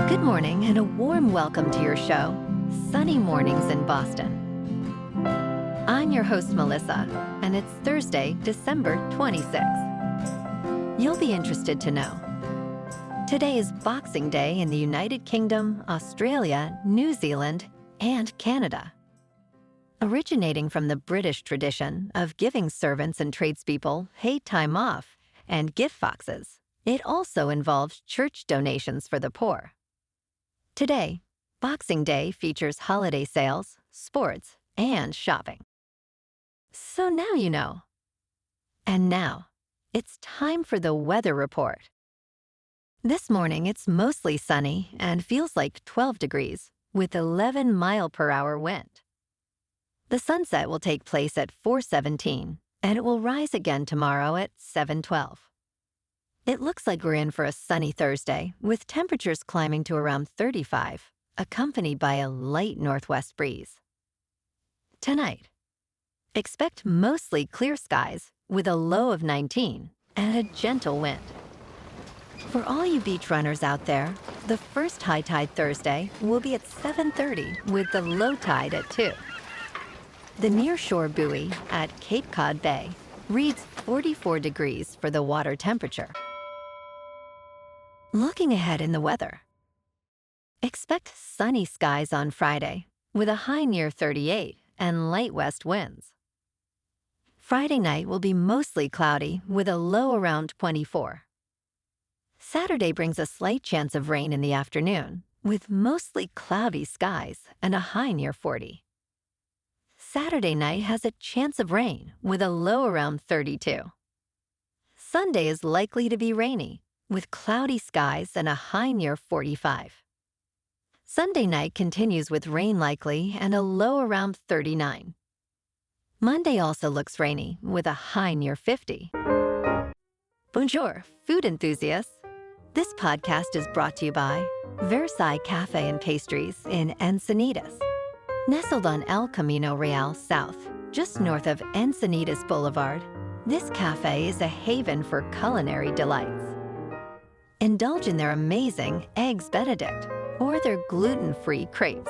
Good morning and a warm welcome to your show, Sunny Mornings in Boston. I'm your host, Melissa, and it's Thursday, December 26th. You'll be interested to know. Today is Boxing Day in the United Kingdom, Australia, New Zealand, and Canada. Originating from the British tradition of giving servants and tradespeople paid time off and gift boxes, it also involves church donations for the poor. Today, Boxing Day features holiday sales, sports, and shopping. So now you know. And now, it's time for the weather report. This morning, it's mostly sunny and feels like 12 degrees with 11 mile-per-hour wind. The sunset will take place at 4:17, and it will rise again tomorrow at 7:12. It looks like we're in for a sunny Thursday, with temperatures climbing to around 35, accompanied by a light northwest breeze. Tonight, expect mostly clear skies with a low of 19 and a gentle wind. For all you beach runners out there, the first high tide Thursday will be at 7:30 with the low tide at 2. The nearshore buoy at Cape Cod Bay reads 44 degrees for the water temperature. Looking ahead in the weather. Expect sunny skies on Friday with a high near 38 and light west winds. Friday night will be mostly cloudy with a low around 24. Saturday brings a slight chance of rain in the afternoon with mostly cloudy skies and a high near 40. Saturday night has a chance of rain with a low around 32. Sunday is likely to be rainy with cloudy skies and a high near 45. Sunday night continues with rain likely and a low around 39. Monday also looks rainy with a high near 50. Bonjour, food enthusiasts. This podcast is brought to you by Versailles Cafe and Pastries in Encinitas. Nestled on El Camino Real South, just north of Encinitas Boulevard, this cafe is a haven for culinary delights. Indulge in their amazing Eggs Benedict or their gluten-free crepes.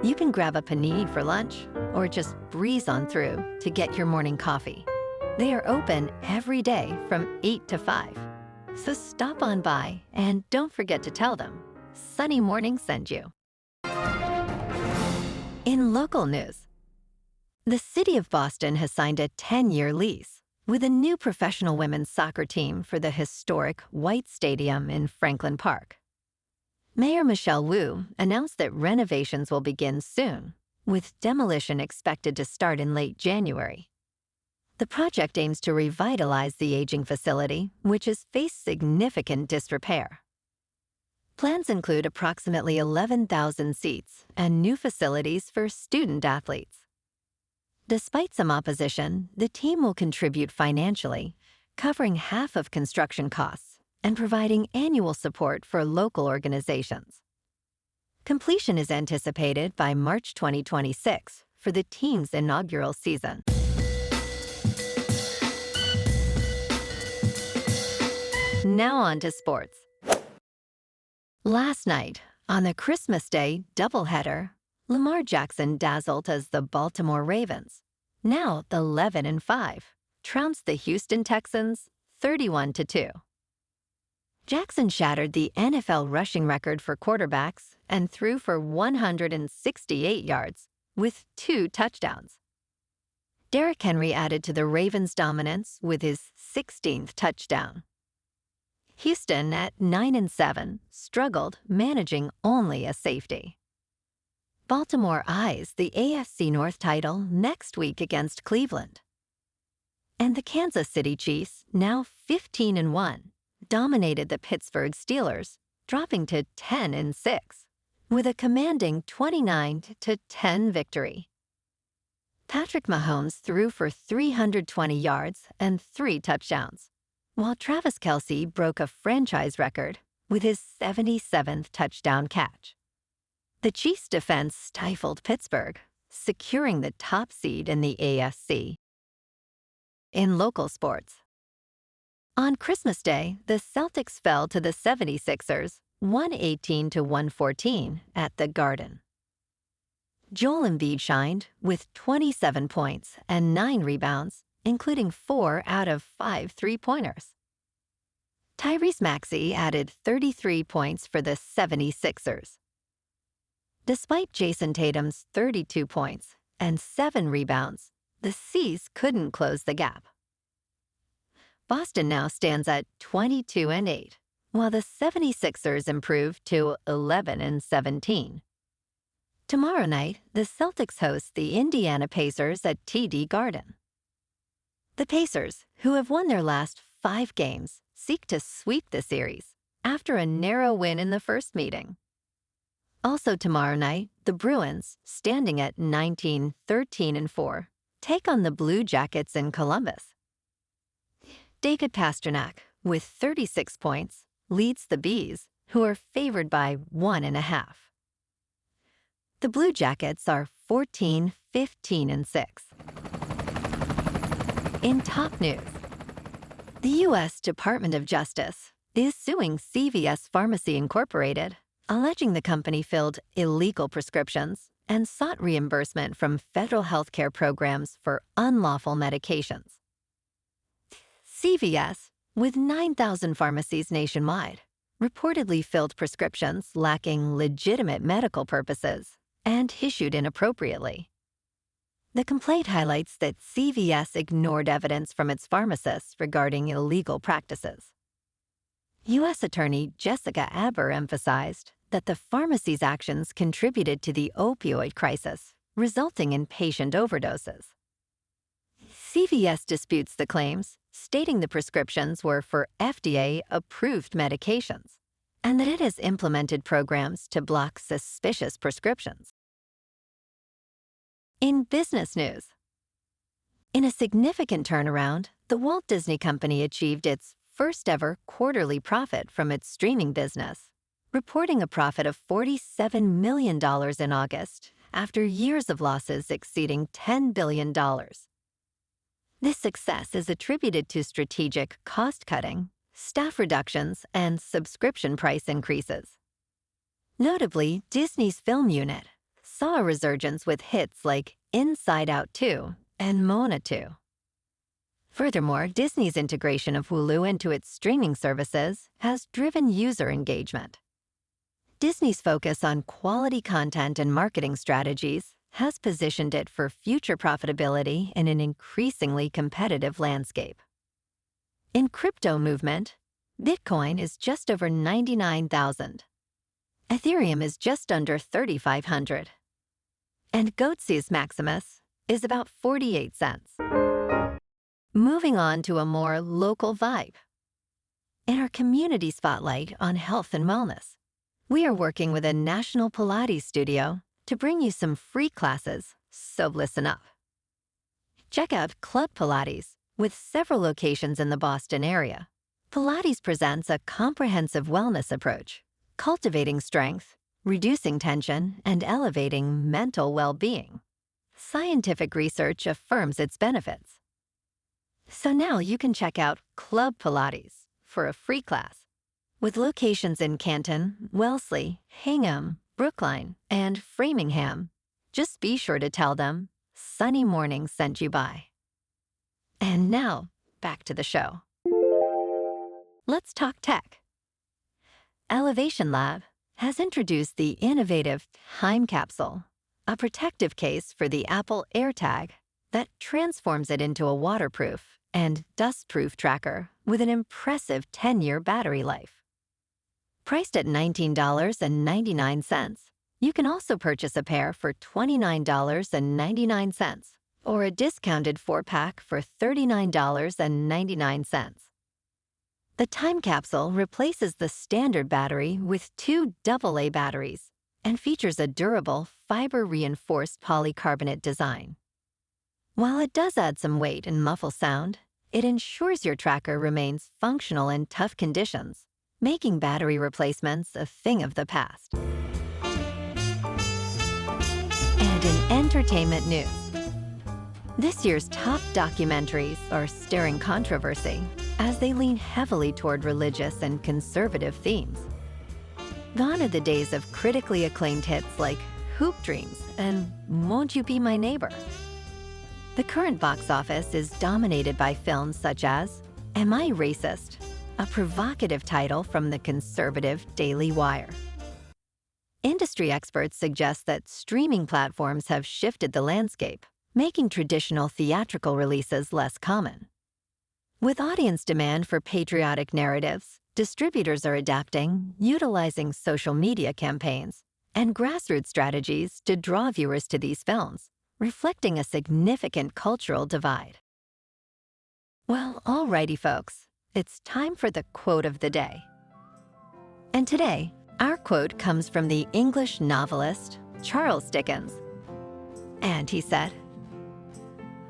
You can grab a panini for lunch or just breeze on through to get your morning coffee. They are open every day from 8 to 5. So stop on by and don't forget to tell them Sunny Morning sent you. In local news, the city of Boston has signed a 10-year lease with a new professional women's soccer team for the historic White Stadium in Franklin Park. Mayor Michelle Wu announced that renovations will begin soon, with demolition expected to start in late January. The project aims to revitalize the aging facility, which has faced significant disrepair. Plans include approximately 11,000 seats and new facilities for student athletes. Despite some opposition, the team will contribute financially, covering half of construction costs and providing annual support for local organizations. Completion is anticipated by March 2026 for the team's inaugural season. Now on to sports. Last night, on the Christmas Day doubleheader, Lamar Jackson dazzled as the Baltimore Ravens, now 11-5, trounced the Houston Texans 31-2. Jackson shattered the NFL rushing record for quarterbacks and threw for 168 yards with 2 touchdowns. Derrick Henry added to the Ravens' dominance with his 16th touchdown. Houston, at 9-7, struggled, managing only a safety. Baltimore eyes the AFC North title next week against Cleveland. And the Kansas City Chiefs, now 15-1, dominated the Pittsburgh Steelers, dropping to 10-6, with a commanding 29-10 victory. Patrick Mahomes threw for 320 yards and 3 touchdowns, while Travis Kelce broke a franchise record with his 77th touchdown catch. The Chiefs' defense stifled Pittsburgh, securing the top seed in the AFC. In local sports, on Christmas Day, the Celtics fell to the 76ers 118 to 114 at the Garden. Joel Embiid shined with 27 points and 9 rebounds, including 4 out of 5 three-pointers. Tyrese Maxey added 33 points for the 76ers. Despite Jason Tatum's 32 points and 7 rebounds, the C's couldn't close the gap. Boston now stands at 22-8, while the 76ers improved to 11-17. Tomorrow night, the Celtics host the Indiana Pacers at TD Garden. The Pacers, who have won their last 5 games, seek to sweep the series after a narrow win in the first meeting. Also tomorrow night, the Bruins, standing at 19-13-4, take on the Blue Jackets in Columbus. David Pasternak, with 36 points, leads the Bees, who are favored by 1.5. The Blue Jackets are 14-15-6. In top news, the U.S. Department of Justice is suing CVS Pharmacy Incorporated, alleging the company filled illegal prescriptions and sought reimbursement from federal healthcare programs for unlawful medications. CVS, with 9,000 pharmacies nationwide, reportedly filled prescriptions lacking legitimate medical purposes and issued inappropriately. The complaint highlights that CVS ignored evidence from its pharmacists regarding illegal practices. U.S. Attorney Jessica Aber emphasized that the pharmacy's actions contributed to the opioid crisis, resulting in patient overdoses. CVS disputes the claims, stating the prescriptions were for FDA-approved medications and that it has implemented programs to block suspicious prescriptions. In business news, in a significant turnaround, the Walt Disney Company achieved its first-ever quarterly profit from its streaming business, reporting a profit of $47 million in August after years of losses exceeding $10 billion. This success is attributed to strategic cost-cutting, staff reductions, and subscription price increases. Notably, Disney's film unit saw a resurgence with hits like Inside Out 2 and Moana 2. Furthermore, Disney's integration of Hulu into its streaming services has driven user engagement. Disney's focus on quality content and marketing strategies has positioned it for future profitability in an increasingly competitive landscape. In crypto movement, Bitcoin is just over 99,000. Ethereum is just under 3,500. And Goatse's Maximus is about 48 cents. Moving on to a more local vibe. In our community spotlight on health and wellness, we are working with a national Pilates studio to bring you some free classes, so listen up. Check out Club Pilates, with several locations in the Boston area. Pilates presents a comprehensive wellness approach, cultivating strength, reducing tension, and elevating mental well-being. Scientific research affirms its benefits. So now you can check out Club Pilates for a free class. With locations in Canton, Wellesley, Hingham, Brookline, and Framingham, just be sure to tell them Sunny Morning sent you by. And now, back to the show. Let's talk tech. Elevation Lab has introduced the innovative Time Capsule, a protective case for the Apple AirTag that transforms it into a waterproof and dustproof tracker with an impressive 10-year battery life. Priced at $19.99, you can also purchase a pair for $29.99 or a discounted 4-pack for $39.99. The Time Capsule replaces the standard battery with 2 AA batteries and features a durable, fiber-reinforced polycarbonate design. While it does add some weight and muffle sound, it ensures your tracker remains functional in tough conditions, making battery replacements a thing of the past. And in entertainment news, this year's top documentaries are stirring controversy as they lean heavily toward religious and conservative themes. Gone are the days of critically acclaimed hits like Hoop Dreams and Won't You Be My Neighbor? The current box office is dominated by films such as Am I Racist?, a provocative title from the conservative Daily Wire. Industry experts suggest that streaming platforms have shifted the landscape, making traditional theatrical releases less common. With audience demand for patriotic narratives, distributors are adapting, utilizing social media campaigns and grassroots strategies to draw viewers to these films, reflecting a significant cultural divide. Well, alrighty folks, it's time for the quote of the day. And today, our quote comes from the English novelist Charles Dickens. And he said,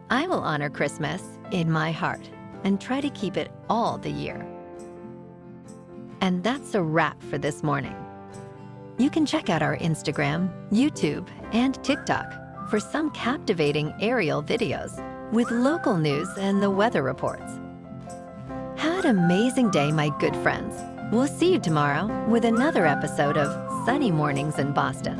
"I will honor Christmas in my heart and try to keep it all the year." And that's a wrap for this morning. You can check out our Instagram, YouTube, and TikTok for some captivating aerial videos with local news and the weather reports. Have an amazing day, my good friends. We'll see you tomorrow with another episode of Sunny Mornings in Boston.